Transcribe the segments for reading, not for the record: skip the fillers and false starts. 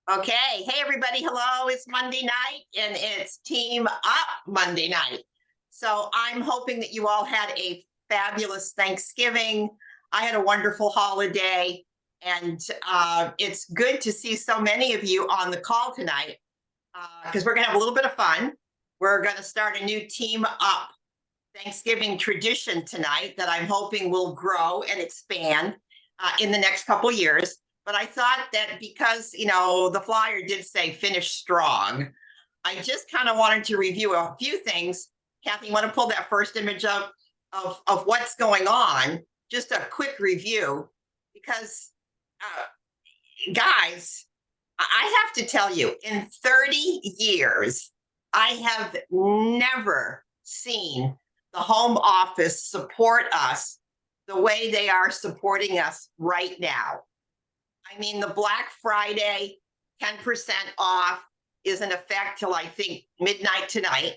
Okay. Hey, everybody. Hello. It's Monday night and it's Team Up Monday night. So I'm hoping that you all had a fabulous Thanksgiving. I had a wonderful holiday. And it's good to see so many of you on the call tonight because we're going to have a little bit of fun. We're going to start a new Team Up Thanksgiving tradition tonight that I'm hoping will grow and expand in the next couple years. But I thought that because, the flyer did say finish strong, I just kind of wanted to review a few things. Kathy, you want to pull that first image up of what's going on? Just a quick review, because guys, I have to tell you, in 30 years, I have never seen the home office support us the way they are supporting us right now. I mean, the Black Friday 10% off is in effect till I think midnight tonight.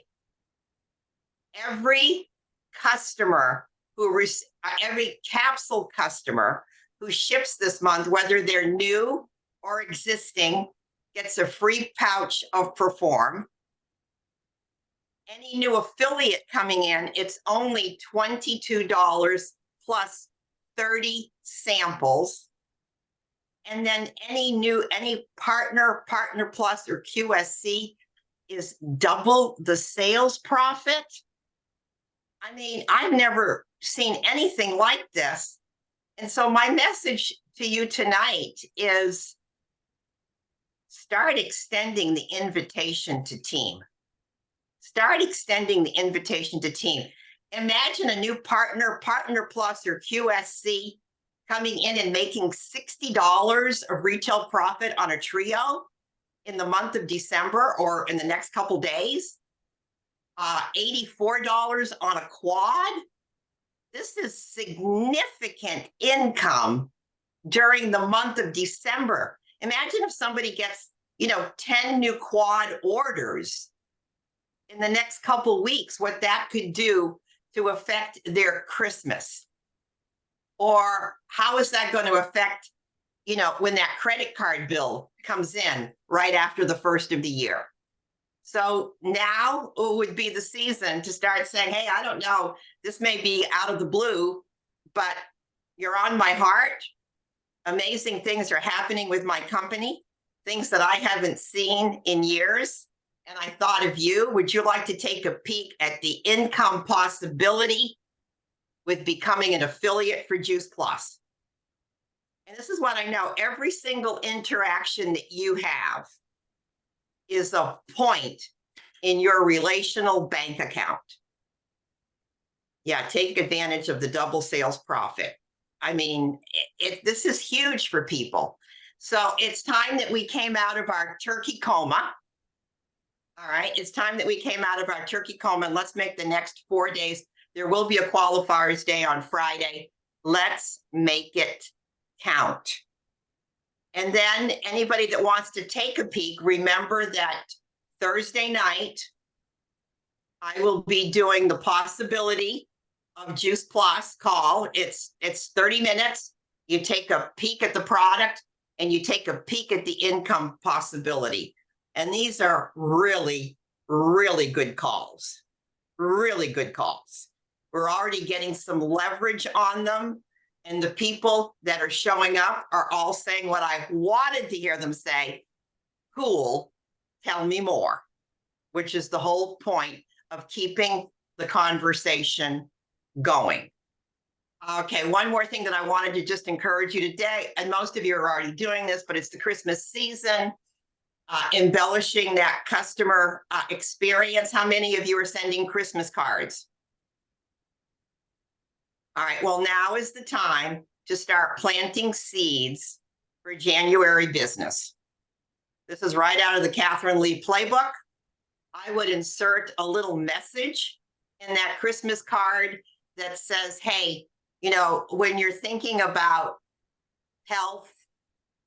Every customer every capsule customer who ships this month, whether they're new or existing, gets a free pouch of Perform. Any new affiliate coming in, it's only $22 plus 30 samples. And then any partner plus or QSC is double the sales profit. I mean, I've never seen anything like this. And so my message to you tonight is start extending the invitation to team. Start extending the invitation to team. Imagine a new partner plus or QSC coming in and making $60 of retail profit on a trio in the month of December or in the next couple days. $84 on a quad. This is significant income during the month of December. Imagine if somebody gets, 10 new quad orders in the next couple weeks, what that could do to affect their Christmas. Or how is that going to affect, when that credit card bill comes in right after the first of the year? So now would be the season to start saying, hey, I don't know, this may be out of the blue, but you're on my heart. Amazing things are happening with my company, things that I haven't seen in years. And I thought of you. Would you like to take a peek at the income possibility with becoming an affiliate for Juice Plus? And this is what I know. Every single interaction that you have is a point in your relational bank account. Yeah, take advantage of the double sales profit. I mean, this is huge for people. So it's time that we came out of our turkey coma. All right, it's time that we came out of our turkey coma, and let's make the next 4 days. There will be a qualifiers day on Friday. Let's make it count. And then anybody that wants to take a peek, remember that Thursday night, I will be doing the possibility of Juice Plus call. It's 30 minutes. You take a peek at the product and you take a peek at the income possibility. And these are really, really good calls. Really good calls. We're already getting some leverage on them. And the people that are showing up are all saying what I wanted to hear them say. Cool, tell me more, which is the whole point of keeping the conversation going. Okay, one more thing that I wanted to just encourage you today, and most of you are already doing this, but it's the Christmas season, embellishing that customer experience. How many of you are sending Christmas cards? All right, well, now is the time to start planting seeds for January business. This is right out of the Catherine Lee playbook. I would insert a little message in that Christmas card that says, hey, when you're thinking about health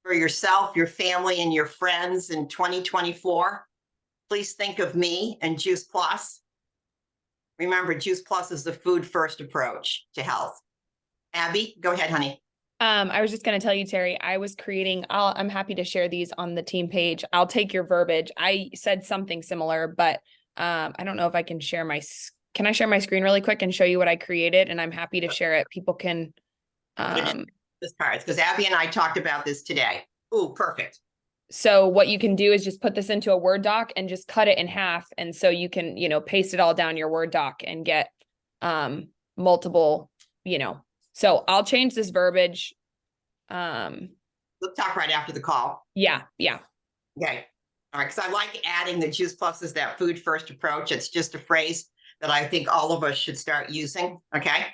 for yourself, your family, and your friends in 2024, please think of me and Juice Plus. Remember, Juice Plus is the food first approach to health. Abby, go ahead, honey. I was just going to tell you, Terry, I was creating, I'm happy to share these on the team page. I'll take your verbiage. I said something similar, but I don't know if I can share can I share my screen really quick and show you what I created? And I'm happy to share it. People can, this cards, because Abby and I talked about this today. Ooh, perfect. So what you can do is just put this into a Word doc and just cut it in half. And so you can, paste it all down your Word doc and get multiple, so I'll change this verbiage. We'll talk right after the call. Yeah. Okay. All right. Because I like adding the Juice Plus is that food first approach. It's just a phrase that I think all of us should start using. Okay.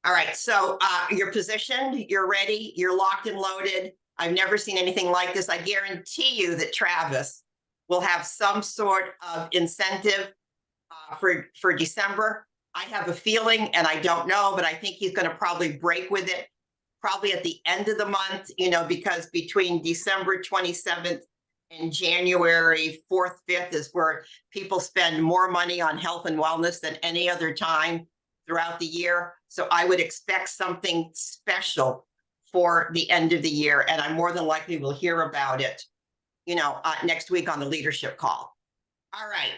All right. So you're positioned, you're ready, you're locked and loaded. I've never seen anything like this. I guarantee you that Travis will have some sort of incentive for December. I have a feeling, and I don't know, but I think he's going to probably break with it probably at the end of the month, because between December 27th and January 4th, 5th is where people spend more money on health and wellness than any other time throughout the year. So I would expect something special for the end of the year. And I more than likely will hear about it, next week on the leadership call. All right.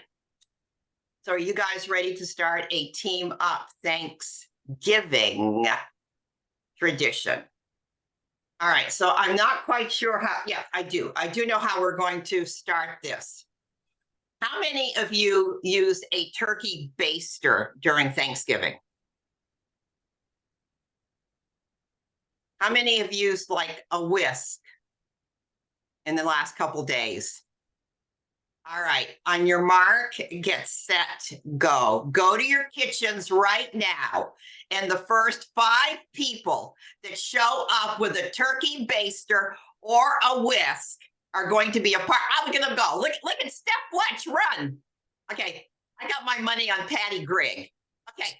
So are you guys ready to start a Team Up Thanksgiving tradition? All right. So I'm not quite sure how. Yeah, I do. I do know how we're going to start this. How many of you used a turkey baster during Thanksgiving? How many have used like a whisk in the last couple days? All right, on your mark, get set, go. Go to your kitchens right now. And the first 5 people that show up with a turkey baster or a whisk are going to be a part. I'm going to go. Look at Steph Fletch run. Okay, I got my money on Patty Grigg. Okay,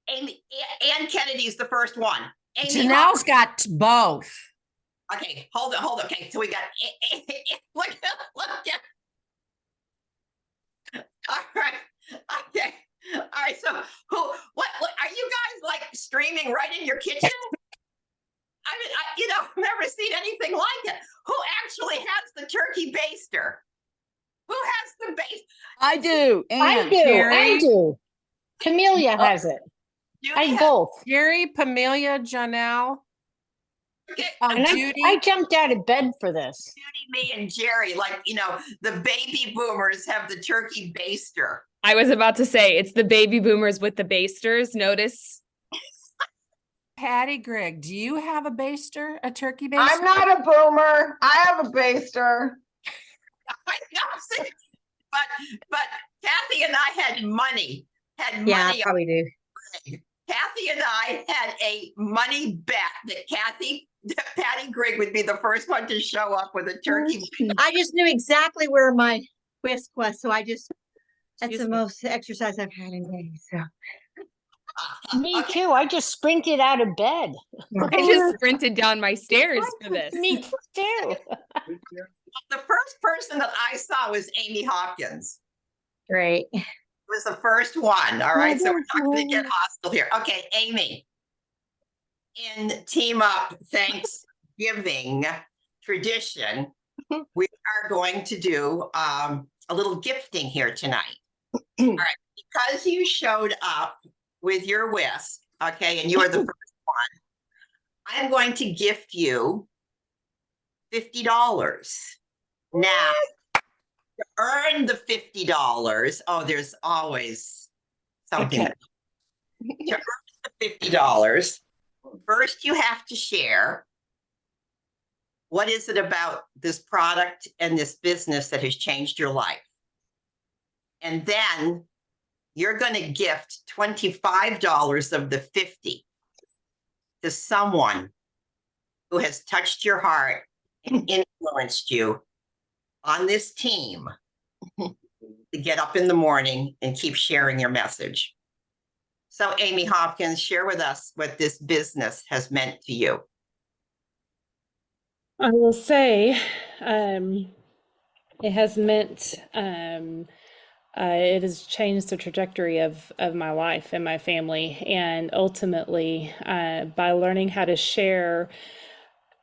Ann Kennedy's the first one. Janelle's got both. Okay, hold it. Okay, so we got look at. All right. Okay. All right. So what are you guys like streaming right in your kitchen? I mean, I've never seen anything like it. Who actually has the turkey baster? Who has the base? I do. I do. Camellia has it. I both. Jerry, Pamelia, Janelle. Okay. And Judy. I jumped out of bed for this. Judy, me, and Jerry, like, the baby boomers have the turkey baster. I was about to say, it's the baby boomers with the basters. Notice. Patty Grigg, do you have a baster, a turkey baster? I'm not a boomer. I have a baster. I know, but Kathy and I had money. Yeah, I probably do. Kathy and I had a money bet that Patty Grigg would be the first one to show up with a turkey. I just knew exactly where my whisk was, so that's the most exercise I've had in days. So. Me too. I just sprinted out of bed. I just sprinted down my stairs for this. Me too. The first person that I saw was Amy Hopkins. Great. Was the first one. All right. So we're not going to get hostile here. Okay, Amy. In Team Up Thanksgiving tradition, we are going to do a little gifting here tonight. All right. Because you showed up with your whisk, okay, and you are the first one, I'm going to gift you $50. Now, to earn the $50, there's always something. Okay. To earn the $50, first you have to share what is it about this product and this business that has changed your life. And then you're going to gift $25 of the $50 to someone who has touched your heart and influenced you on this team to get up in the morning and keep sharing your message. So Amy Hopkins, share with us what this business has meant to you. I will say it has meant it has changed the trajectory of my life and my family. And ultimately, by learning how to share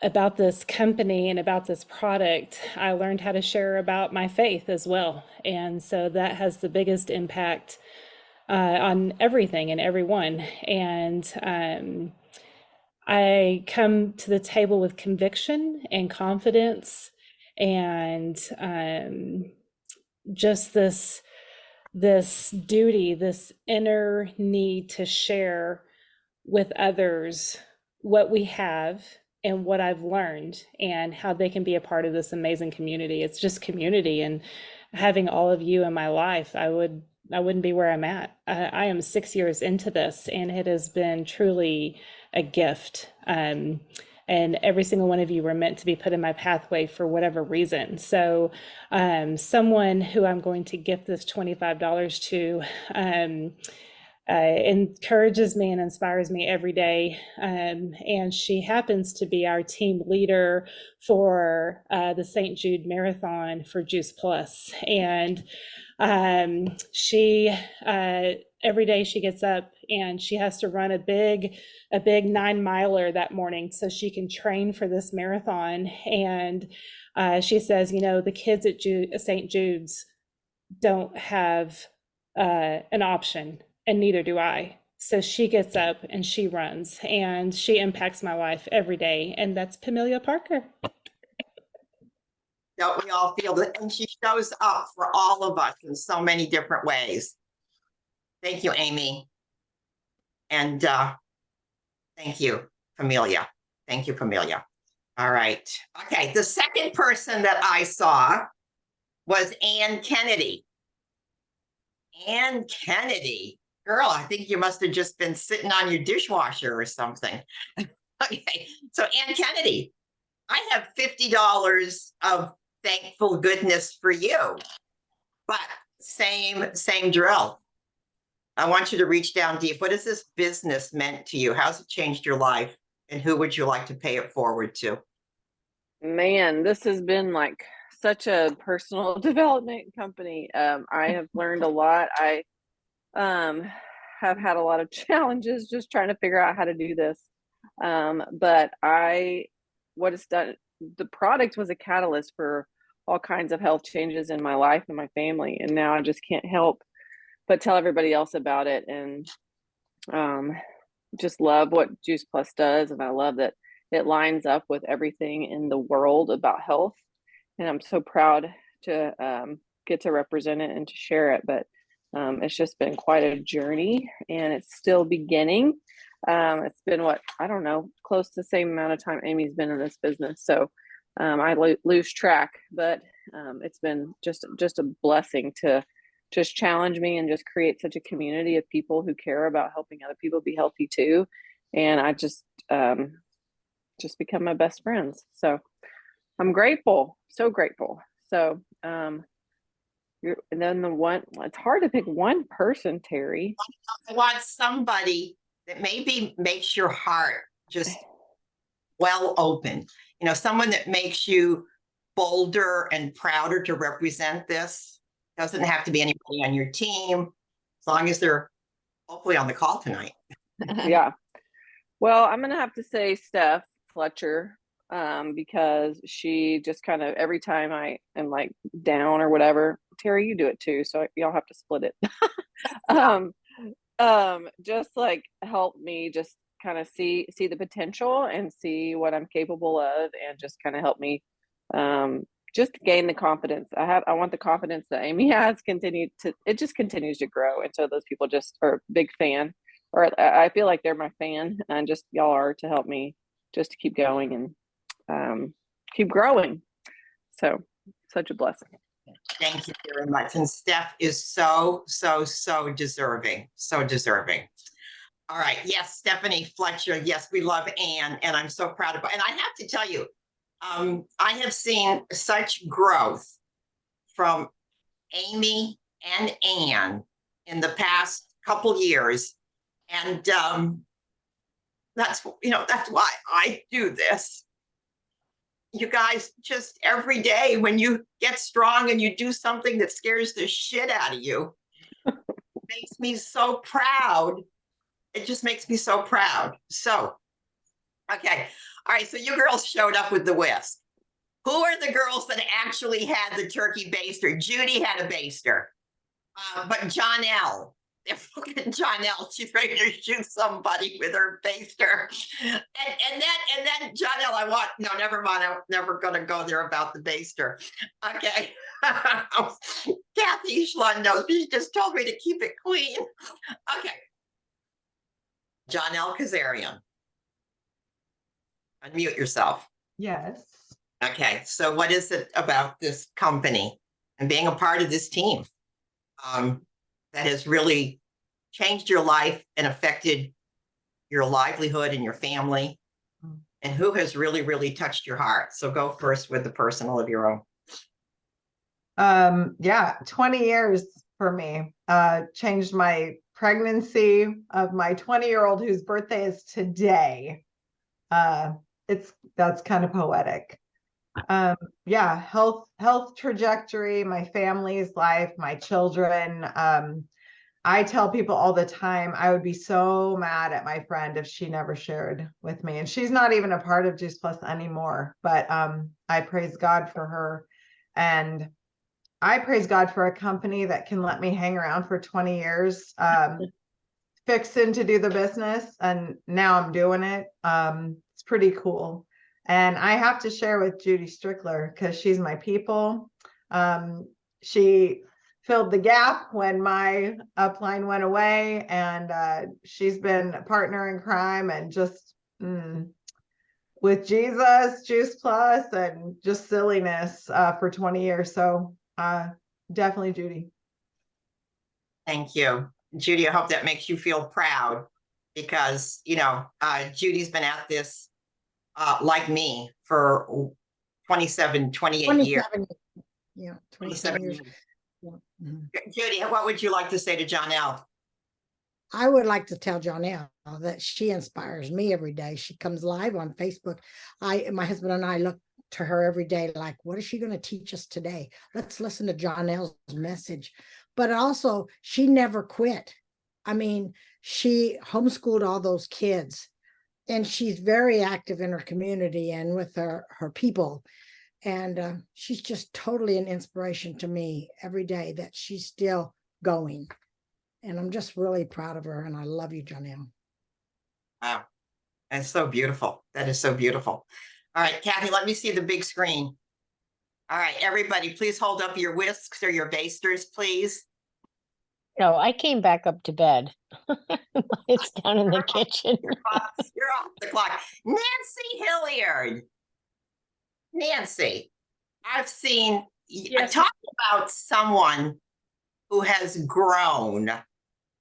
about this company and about this product, I learned how to share about my faith as well. And so that has the biggest impact on everything and everyone. And I come to the table with conviction and confidence and just this duty, this inner need to share with others what we have and what I've learned and how they can be a part of this amazing community. It's just community, and having all of you in my life, I wouldn't be where I'm at. I am 6 years into this, and it has been truly a gift. And every single one of you were meant to be put in my pathway for whatever reason. So someone who I'm going to gift this $25 to encourages me and inspires me every day. And she happens to be our team leader for the St. Jude Marathon for Juice Plus. And she every day she gets up and she has to run a big 9-miler that morning so she can train for this marathon. And she says, the kids at St. Jude's don't have an option, and neither do I. So she gets up and she runs, and she impacts my life every day. And that's Pamelia Parker. Don't we all feel that? And she shows up for all of us in so many different ways. Thank you, Amy. And thank you, Pamelia. Thank you, Pamelia. All right. Okay. The second person that I saw was Ann Kennedy. Ann Kennedy. Girl, I think you must have just been sitting on your dishwasher or something. Okay. So Ann Kennedy, I have $50 of thankful goodness for you, but same drill. I want you to reach down deep. What has this business meant to you? How's it changed your life? And who would you like to pay it forward to? Man, this has been like such a personal development company. I have learned a lot. I have had a lot of challenges just trying to figure out how to do this. But what it's done, the product was a catalyst for all kinds of health changes in my life and my family. And now I just can't help but tell everybody else about it, and just love what Juice Plus does. And I love that it lines up with everything in the world about health. And I'm so proud to get to represent it and to share it. But it's just been quite a journey, and it's still beginning. It's been close to the same amount of time Amy's been in this business. So I lose track, but it's been just a blessing to just challenge me and just create such a community of people who care about helping other people be healthy too. And I just become my best friends. So I'm grateful, so grateful. So and then it's hard to pick one person, Terry. I want somebody that maybe makes your heart just well open. Someone that makes you bolder and prouder to represent this. Doesn't have to be anybody on your team, as long as they're hopefully on the call tonight. Yeah. Well, I'm going to have to say Steph Fletcher, because she just kind of, every time I am like down or whatever, Terry, you do it too. So y'all have to split it. Just like help me just kind of see the potential and see what I'm capable of, and just kind of help me, just gain the confidence I want the confidence that Amy has it just continues to grow. And so those people just are a big fan, or I feel like they're my fan, and just y'all are to help me just to keep going and keep growing. So such a blessing. Thank you very much. And Steph is so deserving. So deserving. All right. Yes, Stephanie Fletcher. Yes, we love Ann, and I'm so proud of her. And I have to tell you, I have seen such growth from Amy and Ann in the past couple years. And that's why I do this. you guys, just every day when you get strong and you do something that scares the shit out of you, makes me so proud. It just makes me so proud. So, okay. All right. So you girls showed up with the whisk. Who are the girls that actually had the turkey baster? Judy had a baster. But Jonelle, if look at Jonelle, she's ready to shoot somebody with her baster. And then Jonelle, no, never mind. I'm never gonna go there about the baster. Okay. Kathy Schlund knows. She just told me to keep it clean. Okay. Jonelle Kazarian. Unmute yourself. Yes. Okay, so what is it about this company and being a part of this team that has really changed your life and affected your livelihood and your family? And who has really, really touched your heart? So go first with the personal of your own. Yeah, 20 years for me. Changed my pregnancy of my 20-year-old whose birthday is today. That's kind of poetic. Yeah, health trajectory, my family's life, my children. I tell people all the time, I would be so mad at my friend if she never shared with me. And she's not even a part of Juice Plus anymore, but I praise God for her. And I praise God for a company that can let me hang around for 20 years, fixing to do the business. And now I'm doing it. It's pretty cool. And I have to share with Judy Strickler because she's my people. She filled the gap when my upline went away, and she's been a partner in crime and just with Jesus, Juice Plus, and just silliness for 20 years. So definitely Judy. Thank you. Judy, I hope that makes you feel proud because, Judy's been at this like me for 28 years. 27 years. Yeah. Judy, what would you like to say to Jonelle? I would like to tell Jonelle that she inspires me every day. She comes live on Facebook. My husband and I look to her every day like, what is she going to teach us today? Let's listen to Jonelle's message. But also, she never quit. I mean, she homeschooled all those kids, and she's very active in her community and with her people. And she's just totally an inspiration to me every day that she's still going. And I'm just really proud of her. And I love you, Jonelle. Wow. That's so beautiful. That is so beautiful. All right, Kathy, let me see the big screen. All right, everybody, please hold up your whisks or your basters, please. No, I came back up to bed. It's down in the kitchen. You're off the clock. Nancy Hilliard. Nancy, I've seen, talk about someone who has grown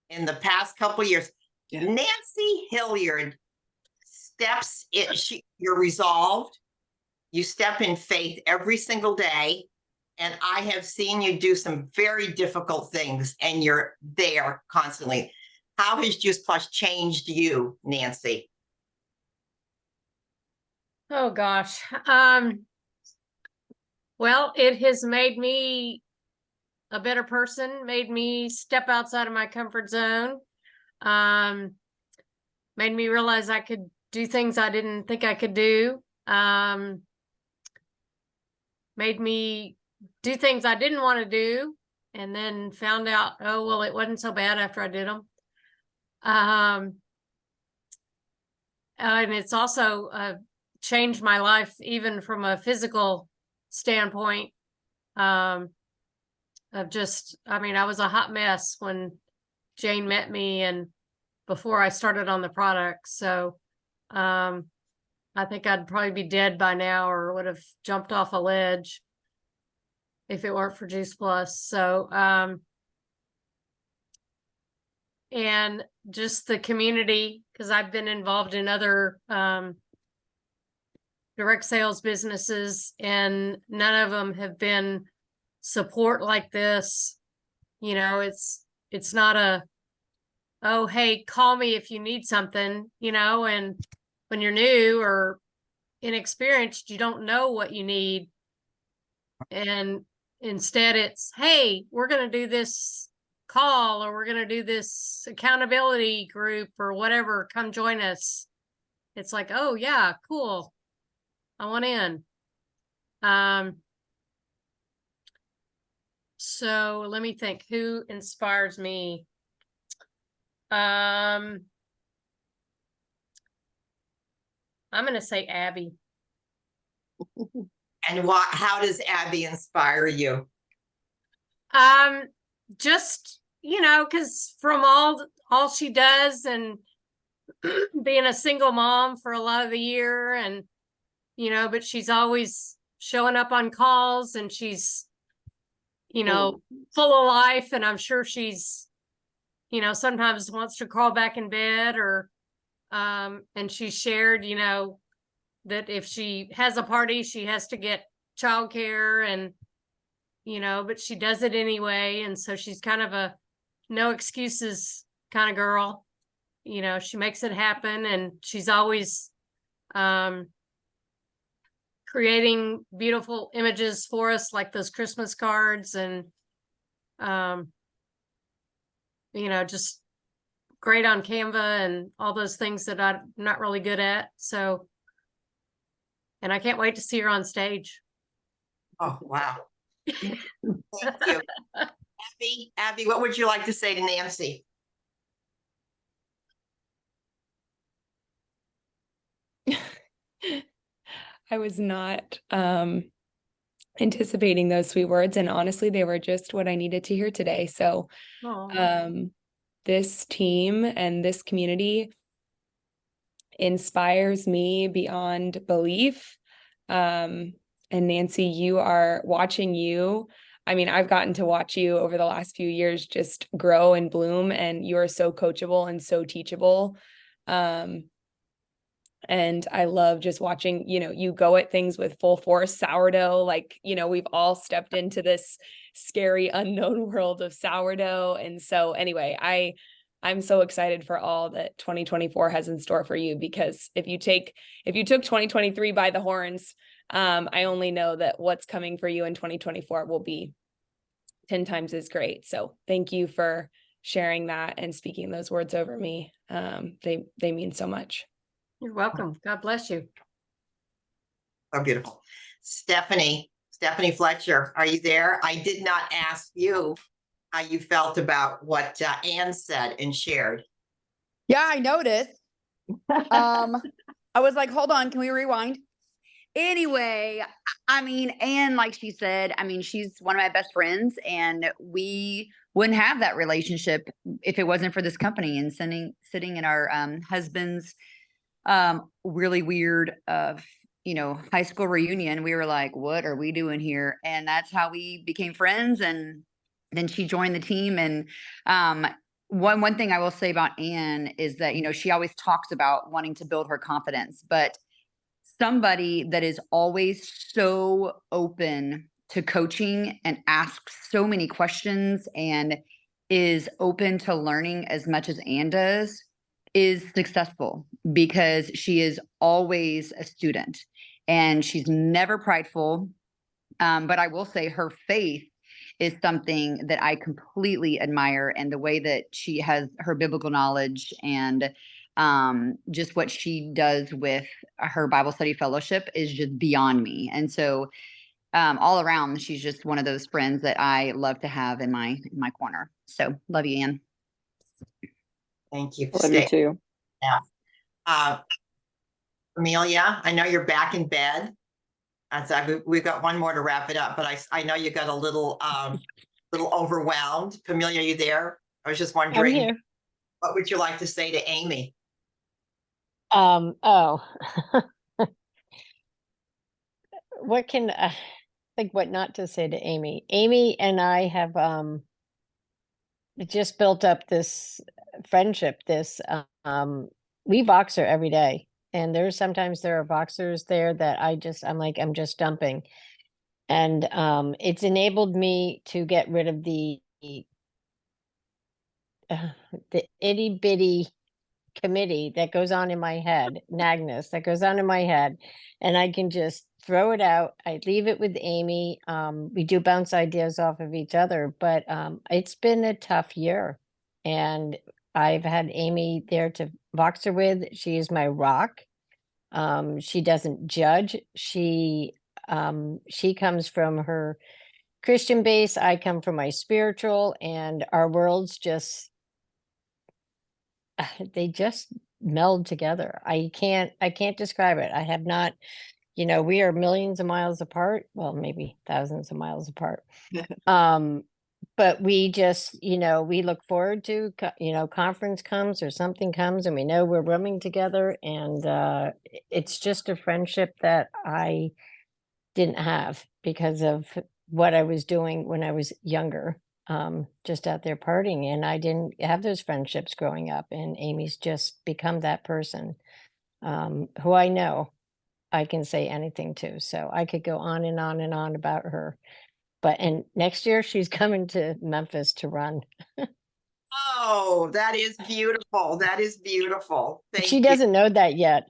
in the past couple of years. Yeah. Nancy Hilliard steps in, you're resolved. You step in faith every single day. And I have seen you do some very difficult things and you're there constantly. How has Juice Plus changed you, Nancy? Oh gosh. Well, it has made me a better person, made me step outside of my comfort zone. Made me realize I could do things I didn't think I could do. Made me do things I didn't want to do, and then found out, oh, well, it wasn't so bad after I did them. And it's also changed my life, even from a physical standpoint. Of just, I mean, I was a hot mess when Jane met me and before I started on the product. So I think I'd probably be dead by now or would have jumped off a ledge if it weren't for Juice Plus. So, and just the community, because I've been involved in other direct sales businesses, and none of them have been support like this. It's not a, oh, hey, call me if you need something, and when you're new, or inexperienced, you don't know what you need. And instead it's, hey, we're going to do this call, or we're going to do this accountability group or whatever. Come join us. It's like, oh yeah, cool. I want in. So let me think, who inspires me? I'm going to say Abby. And how does Abby inspire you? Just, cause from all she does, and being a single mom for a lot of the year, and, but she's always showing up on calls, and she's, full of life. And I'm sure she's, sometimes wants to crawl back in bed, or, and she shared, that if she has a party, she has to get childcare, and, but she does it anyway. And so she's kind of a no excuses kind of girl. She makes it happen, and she's always, creating beautiful images for us, like those Christmas cards, and, just great on Canva and all those things that I'm not really good at. So, and I can't wait to see her on stage. Oh, wow. Thank you. Abby, what would you like to say to Nancy? I was not anticipating those sweet words, and honestly, they were just what I needed to hear today. So this team and this community inspires me beyond belief. And Nancy, watching you. I mean, I've gotten to watch you over the last few years just grow and bloom, and you are so coachable and so teachable. And I love just watching, you go at things with full force. Sourdough, like, we've all stepped into this scary unknown world of sourdough. And so anyway, I'm so excited for all that 2024 has in store for you, because if you took 2023 by the horns, I only know that what's coming for you in 2024 will be 10 times as great. So thank you for sharing that and speaking those words over me. They mean so much. You're welcome. God bless you. Oh, beautiful. Stephanie Fletcher, are you there? I did not ask you how you felt about what Ann said and shared. Yeah, I noticed. I was like, hold on, can we rewind? Anyway, I mean, Ann, like she said, I mean, she's one of my best friends, and we wouldn't have that relationship if it wasn't for this company and sitting in our husband's really weird high school reunion. We were like, what are we doing here? And that's how we became friends. And then she joined the team. And one thing I will say about Ann is that, she always talks about wanting to build her confidence, but somebody that is always so open to coaching and asks so many questions and is open to learning as much as Ann does is successful, because she is always a student and she's never prideful. But I will say her faith is something that I completely admire, and the way that she has her biblical knowledge and just what she does with her Bible study fellowship is just beyond me. And so all around, she's just one of those friends that I love to have in my corner. So love you, Ann. Thank you. Love you too. Yeah. Amelia, I know you're back in bed. We've got one more to wrap it up, but I know you got a little overwhelmed. Amelia, are you there? I was just wondering, I'm here. What would you like to say to Amy? What can think what not to say to Amy? Amy and I have just built up this friendship. We boxer every day, and sometimes there are boxers there that I'm just dumping, and it's enabled me to get rid of the itty bitty committee that goes on in my head, Nagnus, that goes on in my head, and I can just throw it out. I leave it with Amy. We do bounce ideas off of each other, but it's been a tough year. And I've had Amy there to Voxer with. She is my rock. She doesn't judge. She comes from her Christian base. I come from my spiritual, and our worlds just they just meld together. I can't describe it. I have not, we are millions of miles apart. Well, maybe thousands of miles apart. But we just, we look forward to, conference comes or something comes, and we know we're rooming together, and it's just a friendship that I didn't have because of what I was doing when I was younger, just out there partying, and I didn't have those friendships growing up, and Amy's just become that person, who I know I can say anything to. So I could go on and on and on about her. And next year she's coming to Memphis to run. Oh, that is beautiful. That is beautiful. Thank She you. doesn't know that yet.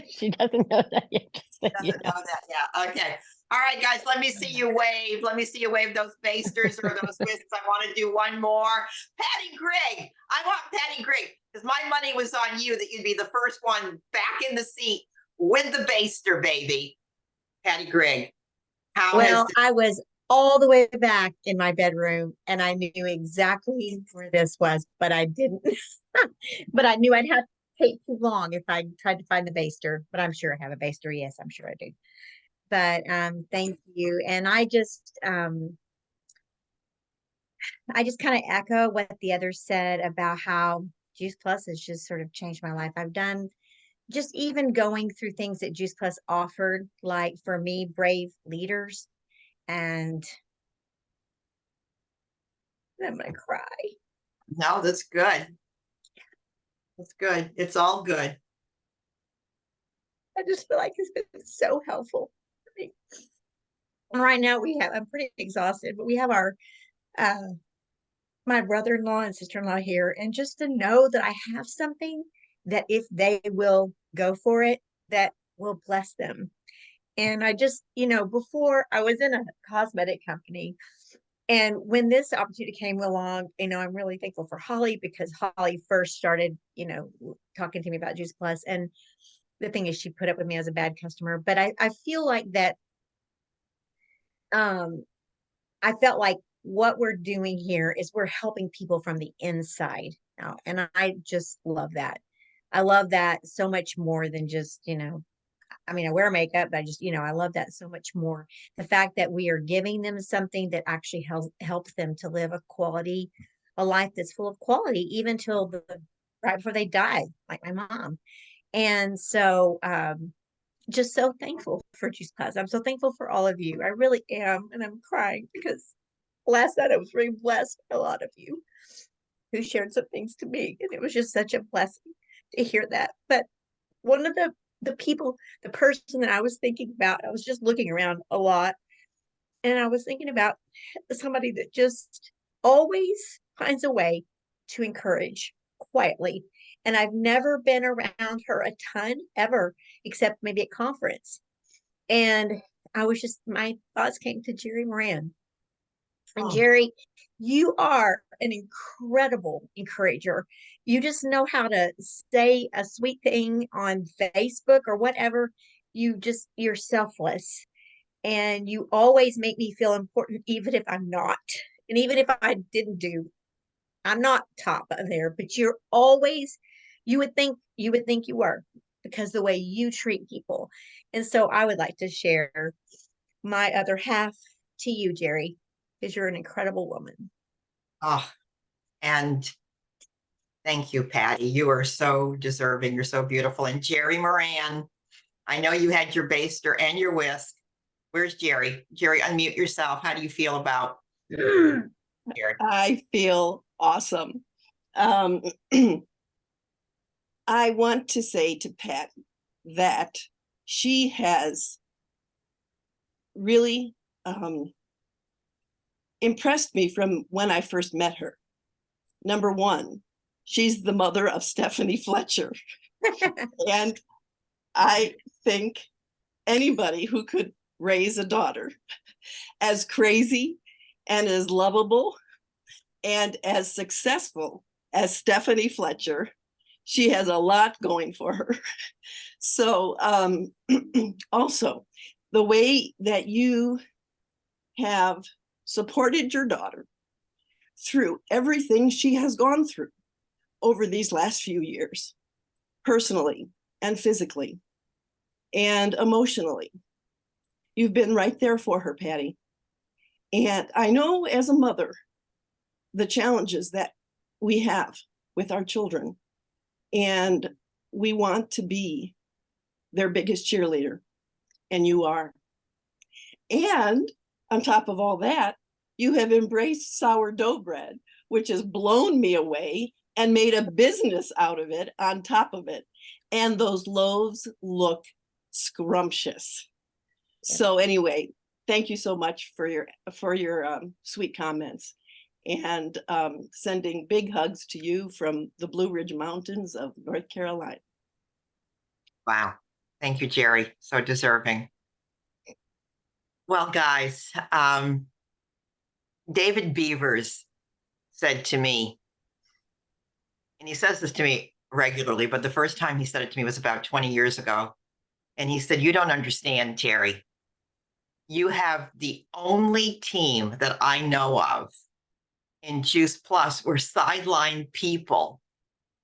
She doesn't know that yet. Just so you Doesn't know. know that yet. Okay. All right, guys, let me see you wave. Let me see you wave those basters or those whisks. I want to do one more. Patty Grigg. I want Patty Grigg because my money was on you that you'd be the first one back in the seat with the baster, baby. Patty Grigg. How Well, has I was all the way back in my bedroom and I knew exactly where this was, but I didn't. But I knew I'd have to take too long if I tried to find the baster, but I'm sure I have a baster. Yes, I'm sure I do. But thank you. And I just kind of echo what the others said about how Juice Plus has just sort of changed my life. I've done just even going through things that Juice Plus offered, like for me, Brave Leaders. And I'm gonna cry. No, that's good. That's good. It's all good. I just feel like it's been so helpful for me. And right now I'm pretty exhausted, but we have our my brother-in-law and sister-in-law here, and just to know that I have something that if they will go for it, that will bless them. And I just, before I was in a cosmetic company, and when this opportunity came along, I'm really thankful for Holly because Holly first started, talking to me about Juice Plus. And the thing is, she put up with me as a bad customer. But I feel like that, I felt like what we're doing here is we're helping people from the inside out. And I just love that. I love that so much more than just, I wear makeup, but I just, I love that so much more. The fact that we are giving them something that actually helps them to live a life that's full of quality, even till right before they die, like my mom. And so, just so thankful for Juice Plus. I'm so thankful for all of you. I really am. And I'm crying because last night I was really blessed by a lot of you who shared some things to me. And it was just such a blessing to hear that. But one of the person that I was thinking about, I was just looking around a lot, and I was thinking about somebody that just always finds a way to encourage quietly. And I've never been around her a ton ever, except maybe at conference. And my thoughts came to Jerry Moran. And Jerry, you are an incredible encourager. You just know how to say a sweet thing on Facebook or whatever. You're selfless. And you always make me feel important, even if I'm not. And even if I'm not top of there, but you would think you were, because the way you treat people. And so I would like to share my other half to you, Jerry, because you're an incredible woman. Oh, and thank you, Patty. You are so deserving. You're so beautiful. And Jerry Moran, I know you had your baster and your whisk. Where's Jerry? Jerry, unmute yourself. How do you feel about Jerry? I feel awesome. I want to say to Pat that she has really impressed me from when I first met her. Number one, She's the mother of Stephanie Fletcher. And I think anybody who could raise a daughter as crazy and as lovable and as successful as Stephanie Fletcher, she has a lot going for her. So also, the way that you have supported your daughter through everything she has gone through over these last few years, personally and physically and emotionally. You've been right there for her, Patty. And I know as a mother, the challenges that we have with our children, and we want to be their biggest cheerleader, and you are. And on top of all that, you have embraced sourdough bread, which has blown me away and made a business out of it on top of it. And those loaves look scrumptious. So anyway, thank you so much for your sweet comments, and sending big hugs to you from the Blue Ridge Mountains of North Carolina. Wow. Thank you, Jerry. So deserving. Well, guys, David Beavers said to me, and he says this to me regularly, but the first time he said it to me was about 20 years ago. And he said, "You don't understand, Terry. You have the only team that I know of in Juice Plus where sideline people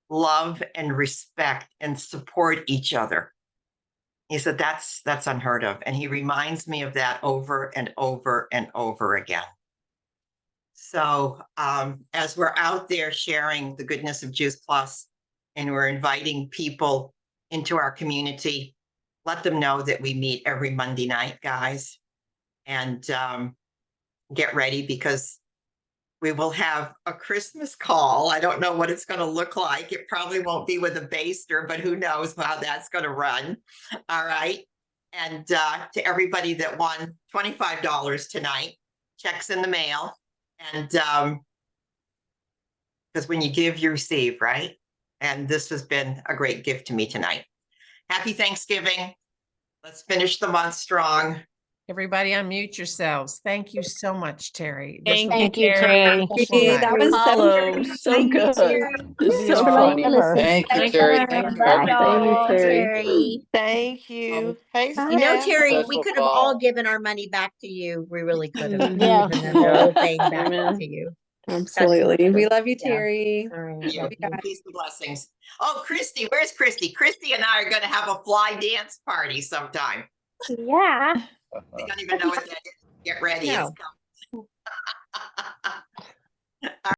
love and respect and support each other." He said, that's unheard of. And he reminds me of that over and over and over again. So as we're out there sharing the goodness of Juice Plus, and we're inviting people into our community, let them know that we meet every Monday night, guys. And get ready, because we will have a Christmas call. I don't know what it's going to look like. It probably won't be with a baster, but who knows how that's going to run. All right. And to everybody that won $25 tonight, checks in the mail. And because when you give, you receive, right? And this has been a great gift to me tonight. Happy Thanksgiving. Let's finish the month strong. Everybody unmute yourselves. Thank you so much, Terry. Thank you, Terry. That was Mahalo. So good. It's so funny. Thank you, Terry. Thank you. Love y'all, Terry. Thank you. Hey, You know, Steph. Terry, we Special could have all call. given our money back to you. We really could have. Yeah. Given the whole thing back Amen. to you. Absolutely. We love you, Yeah. Terry. All right. Thank you. Love you. Peace and blessings. Oh, Christy, where's Christy? Christy and I are going to have a fly dance party sometime. Yeah. I don't even know what that is. Get ready. No. It's coming.